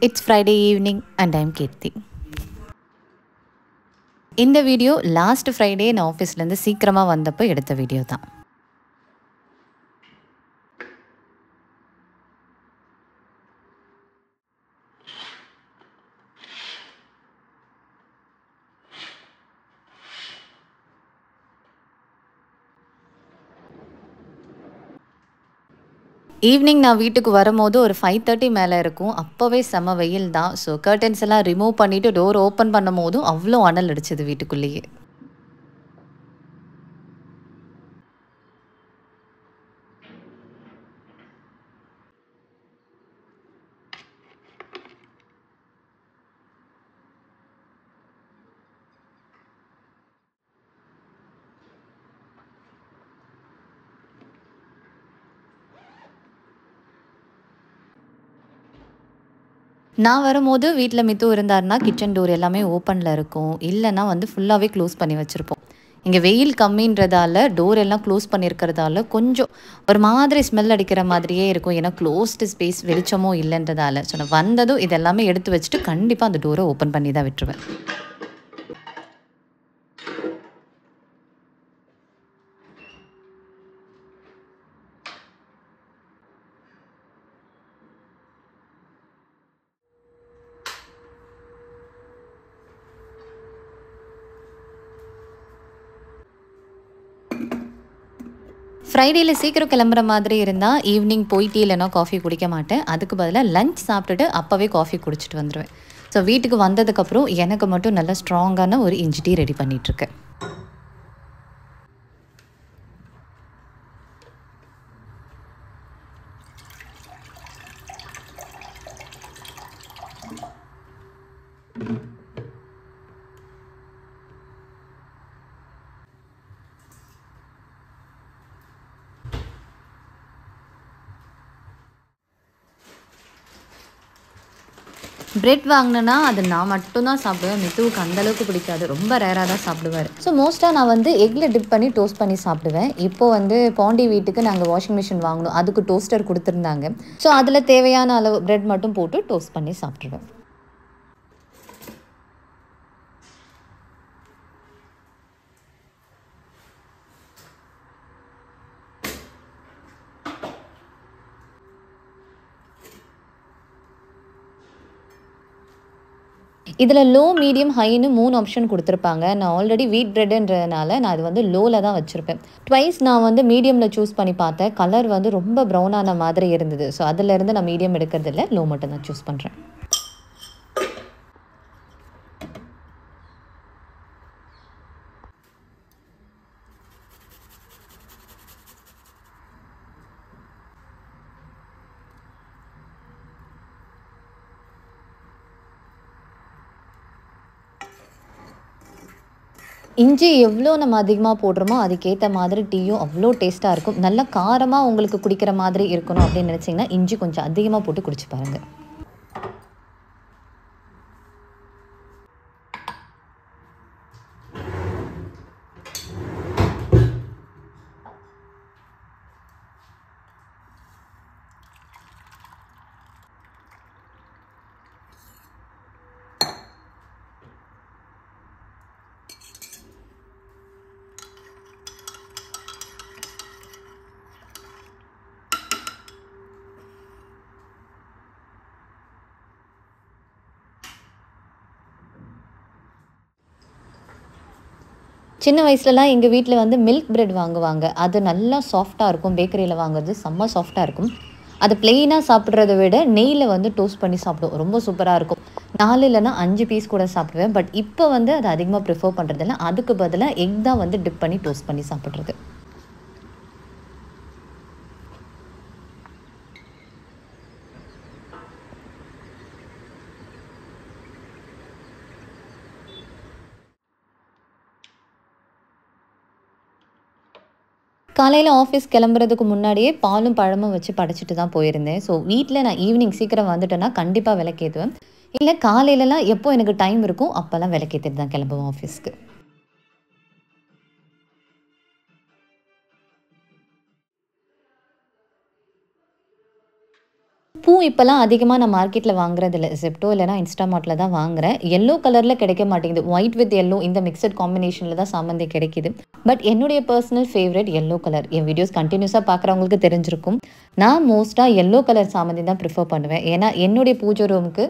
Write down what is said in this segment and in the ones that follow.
It's Friday evening and I'm Kirti. இந்த video last Friday நான் ஆஃபீஸ்லேருந்து சீக்கிரமாக வந்தப்போ எடுத்த வீடியோ தான். ஈவினிங் நான் வீட்டுக்கு வரும்போது ஒரு 5:30 மேலே இருக்கும். அப்போவே செம வெயில் தான். ஸோ கர்டன்ஸ் எல்லாம் ரிமூவ் பண்ணிவிட்டு டோர் ஓப்பன் பண்ணும் போதும் அவ்வளோ அனல் அடிச்சது வீட்டுக்குள்ளேயே. நான் வரும்போது வீட்டில் மித்து இருந்தாருன்னா கிச்சன் டோர் எல்லாமே ஓப்பனில் இருக்கும். இல்லைன்னா வந்து ஃபுல்லாகவே க்ளோஸ் பண்ணி வச்சுருப்போம். இங்கே வெயில் கம்மின்றதால டோர் எல்லாம் க்ளோஸ் பண்ணியிருக்கிறதால கொஞ்சம் ஒரு மாதிரி ஸ்மெல் அடிக்கிற மாதிரியே இருக்கும். ஏன்னா க்ளோஸ்டு ஸ்பேஸ் வெளிச்சமும் இல்லைன்றதால. ஸோ நான் வந்ததும் இதெல்லாமே எடுத்து வச்சுட்டு கண்டிப்பாக அந்த டோரை ஓப்பன் பண்ணி தான் விட்டுருவேன். ஃப்ரைடேல சீக்கிரம் கிளம்புற மாதிரி இருந்தால் ஈவினிங் போய் டீ இல்லைனா காஃபி குடிக்க மாட்டேன். அதுக்கு பதிலாக லஞ்ச் சாப்பிட்டுட்டு அப்போவே காஃபி குடிச்சிட்டு வந்துடுவேன். ஸோ வீட்டுக்கு வந்ததுக்கப்புறம் எனக்கு மட்டும் நல்லா ஸ்ட்ராங்கான ஒரு இஞ்சி டீ ரெடி பண்ணிகிட்ருக்கேன். பிரெட் வாங்கினேன்னா அது நான் மட்டும்தான் சாப்பிடுவேன். மித்துவுக்கு அந்தளவுக்கு பிடிக்காது. ரொம்ப ரேராக தான் சாப்பிடுவார். ஸோ மோஸ்ட்டாக நான் வந்து எக்கில் டிப் பண்ணி டோஸ்ட் பண்ணி சாப்பிடுவேன். இப்போது வந்து பாண்டி வீட்டுக்கு நாங்கள் வாஷிங் மிஷின் வாங்கினோம். அதுக்கு டோஸ்டர் கொடுத்துருந்தாங்க. ஸோ அதில் தேவையான அளவு பிரெட் மட்டும் போட்டு டோஸ்ட் பண்ணி சாப்பிட்ருவேன். இதில் லோ, மீடியம், ஹைன்னு 3 ஆப்ஷன் கொடுத்துருப்பாங்க. நான் ஆல்ரெடி வீட் பிரெட்டுன்றதுனால நான் அது வந்து லோவில் தான் வச்சுருப்பேன். ட்வைஸ் நான் வந்து மீடியமில் சூஸ் பண்ணி பார்த்தேன். கலர் வந்து ரொம்ப ப்ரௌனான மாதிரி இருந்தது. ஸோ அதிலேருந்து நான் மீடியம் எடுக்கிறதில்ல, லோ மட்டும் தான் சூஸ் பண்ணுறேன். இஞ்சி எவ்வளோ நம்ம அதிகமாக போடுறோமோ அதுக்கேற்ற மாதிரி டீயும் அவ்வளோ டேஸ்ட்டாக இருக்கும். நல்லா காரமாக உங்களுக்கு குடிக்கிற மாதிரி இருக்கணும் அப்படின்னு நினச்சிங்கன்னா இஞ்சி கொஞ்சம் அதிகமாக போட்டு குடிச்சு பாருங்கள். சின்ன வயசுலலாம் எங்கள் வீட்டில் வந்து மில்க் பிரெட் வாங்குவாங்க. அது நல்லா சாஃப்டாக இருக்கும். பேக்கரியில் வாங்குறது செம்ம சாஃப்டாக இருக்கும். அது ப்ளெயினாக சாப்பிட்றத விட நெய்யில் வந்து டோஸ்ட் பண்ணி சாப்பிடுவோம். ரொம்ப சூப்பராக இருக்கும். 4 இல்லைனா 5 பீஸ் கூட சாப்பிடுவேன். பட் இப்போ வந்து அதை அதிகமாக ப்ரிஃபர் பண்ணுறதில்ல. அதுக்கு பதிலாக எக் தான் வந்து டிப் பண்ணி டோஸ்ட் பண்ணி சாப்பிட்றது. காலையில் ஆஃபீஸ் கிளம்புறதுக்கு முன்னாடியே பாலும் பழமும் வச்சு படைச்சிட்டு தான் போயிருந்தேன். ஸோ வீட்டில் நான் ஈவினிங் சீக்கிரம் வந்துட்டேன்னா கண்டிப்பாக விளக்கேற்றுவேன். இல்லை காலையிலலாம் எப்போ எனக்கு டைம் இருக்கும் அப்போல்லாம் விளக்கேற்றிட்டு தான் கிளம்புவேன் ஆஃபீஸ்க்கு. பூ இப்போலாம் அதிகமாக நான் மார்க்கெட்டில் வாங்குறதில்ல. Zepto இல்லைனா Instamartல தான் வாங்குறேன். எல்லோ கலரில் கிடைக்க மாட்டேங்குது. ஒயிட் வித் எல்லோ இந்த மிக்சட் காம்பினேஷனில் தான் சாமந்தி கிடைக்குது. பட் என்னுடைய பர்சனல் ஃபேவரட் எல்லோ கலர். என் வீடியோஸ் கண்டினியூஸாக பார்க்குறவங்களுக்கு தெரிஞ்சிருக்கும். நான் மோஸ்ட்டாக எல்லோ கலர் சாமந்தி தான் ப்ரிஃபர் பண்ணுவேன். ஏன்னா என்னுடைய பூஜை ரூமுக்கு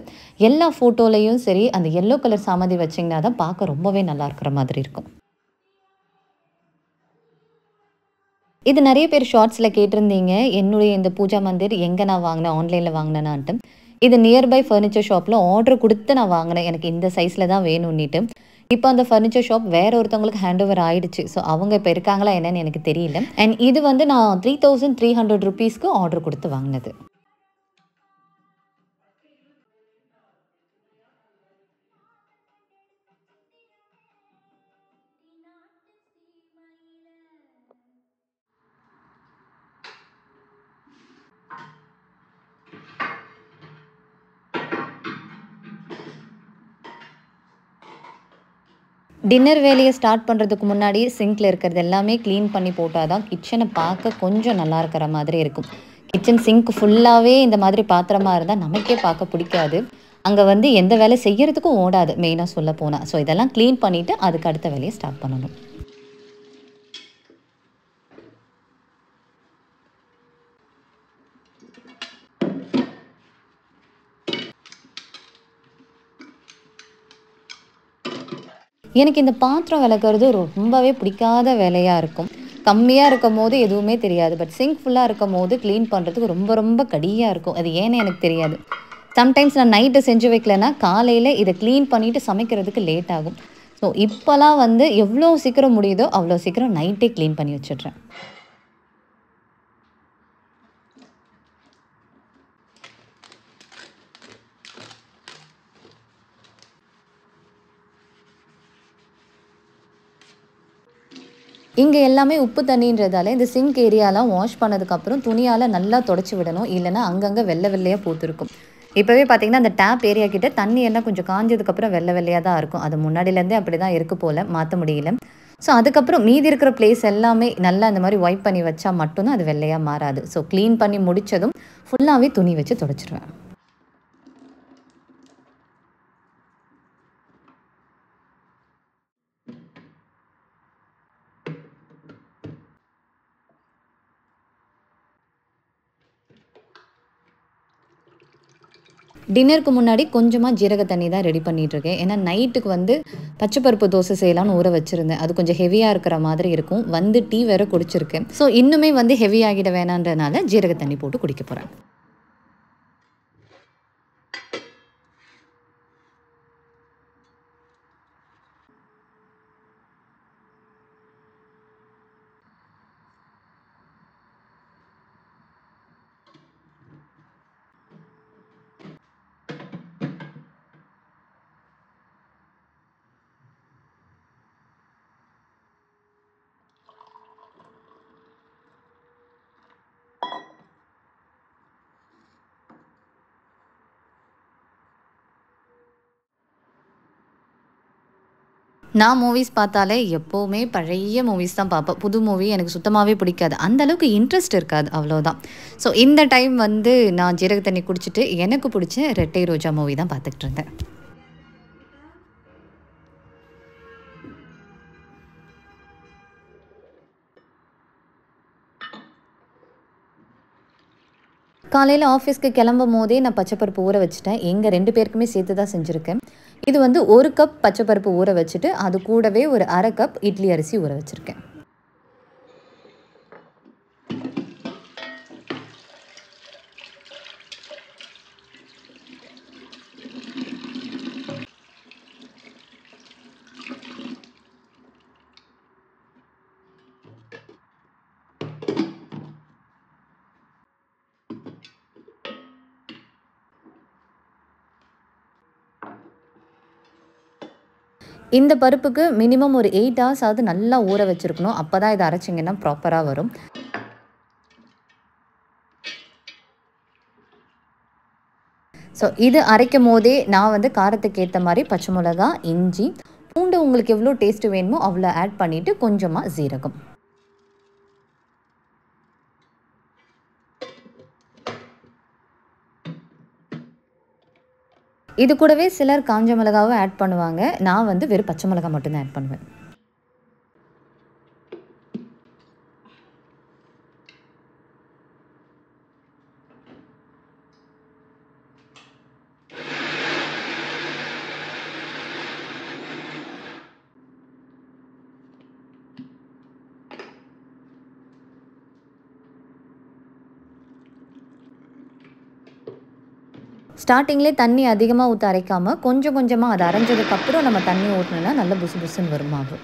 எல்லா ஃபோட்டோலையும் சரி அந்த எல்லோ கலர் சாமந்தி வச்சிங்கன்னா தான் பார்க்க ரொம்பவே நல்லா இருக்கிற மாதிரி இருக்கும். இது நெறைய பேர் ஷார்ட்ஸில் கேட்டிருந்தீங்க. என்னுடைய இந்த பூஜா மந்திர் எங்கே நான் வாங்கினேன், ஆன்லைனில் வாங்கினேனான்ட்டு. இது நியர்பை ஃபர்னிச்சர் ஷாப்பில் ஆர்டர் குடுத்து நான் வாங்கினேன். எனக்கு இந்த சைஸில் தான் வேணும்னிட்டு. இப்போ அந்த ஃபர்னிச்சர் ஷாப் வேற ஒருத்தவங்களுக்கு ஹேண்ட் ஓவர் ஆயிடுச்சு. ஸோ அவங்க இப்போ இருக்காங்களா என்னன்னு எனக்கு தெரியல. அண்ட் இது வந்து நான் ₹3300 ஆர்டர் குடுத்து வாங்கினது. டின்னர் வேலையை ஸ்டார்ட் பண்ணுறதுக்கு முன்னாடி சிங்க்ல இருக்கிறது எல்லாமே க்ளீன் பண்ணி போட்டால் தான் கிச்சனை பார்க்க கொஞ்சம் நல்லா இருக்கிற மாதிரி இருக்கும். கிச்சன் சிங்க் ஃபுல்லாகவே இந்த மாதிரி பாத்திரமா இருந்தால் நமக்கே பார்க்க பிடிக்காது. அங்கே வந்து எந்த வேலை செய்யறதுக்கும் ஓடாது மெயினாக சொல்ல போனால். ஸோ இதெல்லாம் க்ளீன் பண்ணிவிட்டு அதுக்கு அடுத்த வேலையை ஸ்டார்ட் பண்ணணும். எனக்கு இந்த பாத்திரம் விளக்குறது ரொம்பவே பிடிக்காத வேலையாக இருக்கும். கம்மியாக இருக்கும்போது எதுவுமே தெரியாது. பட் சிங்க் ஃபுல்லாக இருக்கும்போது க்ளீன் பண்ணுறதுக்கு ரொம்ப ரொம்ப கடியாக இருக்கும். அது ஏன்னு எனக்கு தெரியாது. சம்டைம்ஸ் நான் நைட்டு செஞ்சு வைக்கலன்னா காலையில் இதை க்ளீன் பண்ணிவிட்டு சமைக்கிறதுக்கு லேட் ஆகும். ஸோ இப்போலாம் வந்து எவ்வளோ சீக்கிரம் முடியுதோ அவ்வளோ சீக்கிரம் நைட்டே க்ளீன் பண்ணி வச்சிடுறேன். இங்கே எல்லாமே உப்பு தண்ணின்றதால இந்த சிங்க் ஏரியாலாம் வாஷ் பண்ணதுக்கப்புறம் துணியால் நல்லா தொடச்சி விடணும். இல்லைன்னா அங்கங்கே வெள்ளை வெள்ளையாக பூத்துருக்கும். இப்போவே பார்த்தீங்கன்னா அந்த டேப் ஏரியா கிட்ட தண்ணி எல்லாம் கொஞ்சம் காஞ்சதுக்கப்புறம் வெள்ளை வெள்ளையாக தான் இருக்கும். அது முன்னாடியிலேருந்தே அப்படி தான் இருக்குது போல், மாற்ற முடியல. ஸோ அதுக்கப்புறம் மீதி இருக்கிற பிளேஸ் எல்லாமே நல்லா இந்த மாதிரி வைப் பண்ணி வச்சா மட்டும்தான் அது வெள்ளையாக மாறாது. ஸோ க்ளீன் பண்ணி முடித்ததும் ஃபுல்லாகவே துணி வச்சு தொடச்சிடுவேன். டின்னருக்கு முன்னாடி கொஞ்சமாக ஜீரக தண்ணி தான் ரெடி பண்ணிகிட்ருக்கேன். ஏன்னா நைட்டுக்கு வந்து பச்சை பருப்பு தோசை செய்யலான்னு ஊற வச்சுருந்தேன். அது கொஞ்சம் ஹெவியாக இருக்கிற மாதிரி இருக்கும். வந்து டீ வேறு குடிச்சிருக்கேன். ஸோ இன்னுமே வந்து ஹெவி ஆகிட வேணான்றனால ஜீரக தண்ணி போட்டு குடிக்க போகிறேன். நான் மூவிஸ் பார்த்தாலே எப்போவுமே பழைய மூவிஸ் தான் பார்ப்பேன். புது மூவி எனக்கு சுத்தமாகவே பிடிக்காது. அந்த அளவுக்கு இன்ட்ரெஸ்ட் இருக்காது, அவ்வளோதான். ஸோ இந்த டைம் வந்து நான் ஜீரக தண்ணி குடிச்சிட்டு எனக்கு பிடிச்ச ரெட்டை ரோஜா மூவி தான் பார்த்துக்கிட்டு இருந்தேன். காலையில் ஆஃபீஸ்க்கு கிளம்பும்போதே நான் பச்சைப்பருப்பு ஊற வச்சுட்டேன். எங்கள் 2 பேருக்குமே சேர்த்து தான் செஞ்சுருக்கேன். இது வந்து 1 கப் பச்சைப்பருப்பு ஊற வச்சுட்டு அது கூடவே ஒரு 1/2 கப் இட்லி அரிசி ஊற வச்சுருக்கேன். இந்த பருப்புக்கு மினிமம் ஒரு 8 ஹவர்ஸ் ஆவது நல்லா ஊற வச்சுருக்கணும். அப்போ தான் இதை அரைச்சிங்கன்னா ப்ராப்பராக வரும். ஸோ இது அரைக்கும் போதே நான் வந்து காரத்துக்கு ஏற்ற மாதிரி பச்சை மிளகா, இஞ்சி, பூண்டு உங்களுக்கு எவ்வளோ டேஸ்ட்டு வேணுமோ அவ்வளோ ஆட் பண்ணிவிட்டு கொஞ்சமாக சீரகம். இது கூடவே சிலர் காஞ்ச மிளகாவும் ஆட் பண்ணுவாங்க. நான் வந்து வெறும் பச்சை மிளகாய் மட்டும் தான் ஆட் பண்ணுவேன். ஸ்டார்ட்டிங்லேயே தண்ணி அதிகமாக ஊற்ற அரைக்காமல் கொஞ்சம் கொஞ்சமாக அது அரைஞ்சதுக்கப்புறம் நம்ம தண்ணி ஊற்றினோன்னா நல்ல புசு புசுன்னு வரும் மாவு.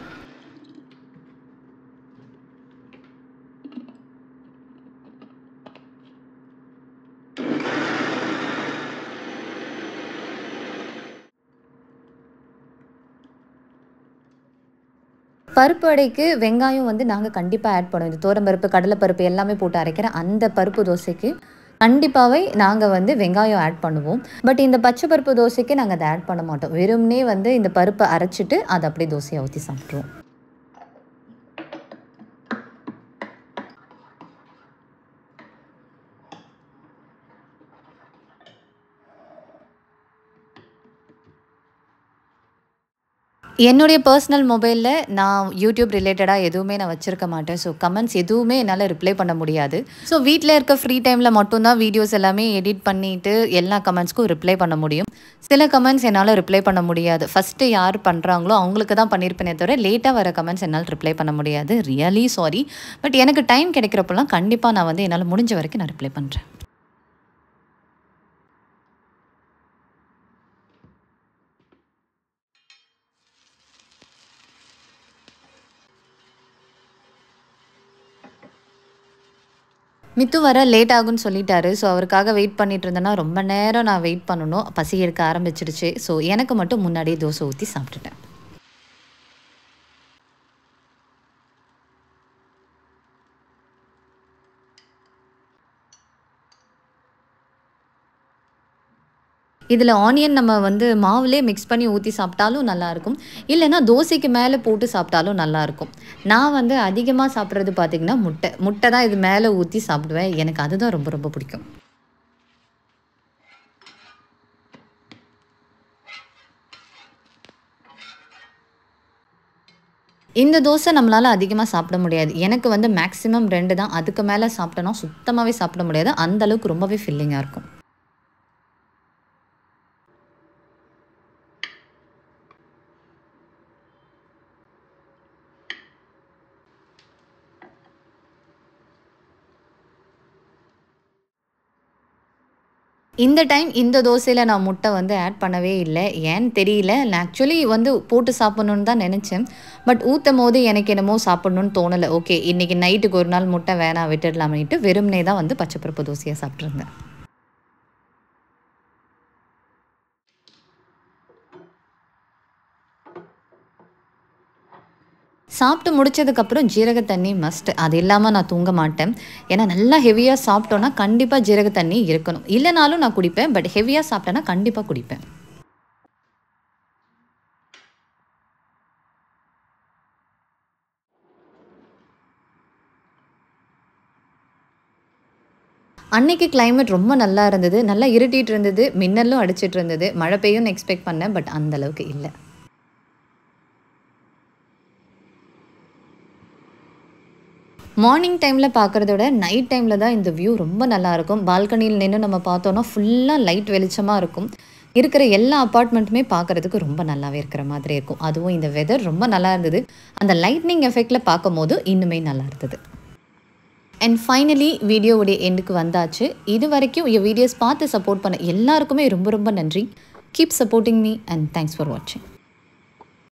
பருப்பு வடைக்கு வெங்காயம் வந்து நாங்கள் கண்டிப்பாக ஆட் பண்ணுவோம். இந்த துவரம்பருப்பு, கடலைப்பருப்பு எல்லாமே போட்டு அரைக்கிற அந்த பருப்பு தோசைக்கு கண்டிப்பாகவே நாங்கள் வந்து வெங்காயம் ஆட் பண்ணுவோம். பட் இந்த பச்சை பருப்பு தோசைக்கு நாங்கள் அதை ஆட் பண்ண மாட்டோம். வெறும்னே வந்து இந்த பருப்பை அரைச்சிட்டு அதை அப்படியே தோசையை ஊற்றி சாப்பிட்ருவோம். என்னுடைய பர்சனல் மொபைலில் நான் யூடியூப் ரிலேட்டடாக எதுவுமே நான் வச்சுருக்க மாட்டேன். ஸோ கமெண்ட்ஸ் எதுவுமே என்னால் ரிப்ளை பண்ண முடியாது. ஸோ வீட்டில் இருக்க ஃப்ரீ டைமில் மட்டும்தான் வீடியோஸ் எல்லாமே எடிட் பண்ணிவிட்டு எல்லா கமெண்ட்ஸ்க்கும் ரிப்ளை பண்ண முடியும். சில கமெண்ட்ஸ் என்னால் ரிப்ளை பண்ண முடியாது. ஃபஸ்ட்டு யார் பண்ணுறாங்களோ அவங்களுக்கு தான் பண்ணியிருப்பேனே தவிர லேட்டாக வர கமெண்ட்ஸ் என்னால் ரிப்ளை பண்ண முடியாது. Really sorry. பட் எனக்கு டைம் கிடைக்கிறப்பெல்லாம் கண்டிப்பாக நான் வந்து என்னால் முடிஞ்ச வரைக்கும் நான் ரிப்ளை பண்ணுறேன். மித்து வர லேட் ஆகும்னு சொல்லிட்டாரு. ஸோ அவருக்காக வெயிட் பண்ணிட்டு இருந்தேன்னா ரொம்ப நேரம் நான் வெயிட் பண்ணணும். பசி எடுக்க ஆரம்பிச்சிடுச்சு. ஸோ எனக்கு மட்டும் முன்னாடியே தோசை ஊற்றி சாப்பிட்டுட்டேன். இதில் ஆனியன் நம்ம வந்து மாவுலே மிக்ஸ் பண்ணி ஊற்றி சாப்பிட்டாலும் நல்லாயிருக்கும். இல்லைன்னா தோசைக்கு மேலே போட்டு சாப்பிட்டாலும் நல்லாயிருக்கும். நான் வந்து அதிகமாக சாப்பிட்றது பார்த்திங்கன்னா முட்டை தான் இது மேலே ஊற்றி சாப்பிடுவேன். எனக்கு அதுதான் ரொம்ப ரொம்ப பிடிக்கும். இந்த தோசை நம்மளால் அதிகமாக சாப்பிட முடியாது. எனக்கு வந்து மேக்ஸிமம் 2 தான். அதுக்கு மேலே சாப்பிட்டோன்னா சுத்தமாகவே சாப்பிட முடியாது. அந்தளவுக்கு ரொம்பவே ஃபில்லிங்காக இருக்கும். இந்த டைம் இந்த தோசையில் நான் முட்டை வந்து ஆட் பண்ணவே இல்லை. ஏன்னு தெரியல. நான் ஆக்சுவலி வந்து போட்டு சாப்பிட்ணுன்னு தான் நினச்சேன். பட் ஊற்றும் போது எனக்கு என்னமோ சாப்பிட்ணுன்னு தோணலை. ஓகே, இன்றைக்கி நைட்டுக்கு ஒரு நாள் முட்டை வேணாம் விட்டுடலாமேட்டு வெறும்னே தான் வந்து பச்சைப்பருப்பு தோசையாக சாப்பிட்ருந்தேன். சாப்பிட்டு முடிச்சதுக்கப்புறம் ஜீரக தண்ணி மஸ்ட். அது இல்லாமல் நான் தூங்க மாட்டேன். ஏன்னா நல்லா ஹெவியாக சாப்பிட்டோன்னா கண்டிப்பாக ஜீரக தண்ணி இருக்கணும். இல்லைனாலும் நான் குடிப்பேன். பட் ஹெவியாக சாப்பிட்டேன்னா கண்டிப்பாக குடிப்பேன். அன்னைக்கு கிளைமேட் ரொம்ப நல்லா இருந்தது. நல்லா இருட்டிட்டு இருந்தது. மின்னலும் அடிச்சிட்டு இருந்தது. மழை பெய்யும்னு எக்ஸ்பெக்ட் பண்ணேன். பட் அந்தளவுக்கு இல்லை. மார்னிங் டைமில் பார்க்குறத விட நைட் டைமில் தான் இந்த வியூ ரொம்ப நல்லாயிருக்கும். பால்கனியில் நின்று நம்ம பார்த்தோன்னா ஃபுல்லாக லைட் வெளிச்சமாக இருக்கும். இருக்கிற எல்லா அப்பார்ட்மெண்ட்டுமே பார்க்குறதுக்கு ரொம்ப நல்லாவே இருக்கிற மாதிரி இருக்கும். அதுவும் இந்த வெதர் ரொம்ப நல்லா இருந்தது. அந்த லைட்னிங் எஃபெக்டில் பார்க்கும்போது இன்னுமே நல்லா இருந்தது. அண்ட் ஃபைனலி வீடியோவுடைய எண்டுக்கு வந்தாச்சு. இது வரைக்கும் என் வீடியோஸ் பார்த்து சப்போர்ட் பண்ண எல்லாருக்குமே ரொம்ப ரொம்ப நன்றி. Keep supporting me and thanks for வாட்சிங்.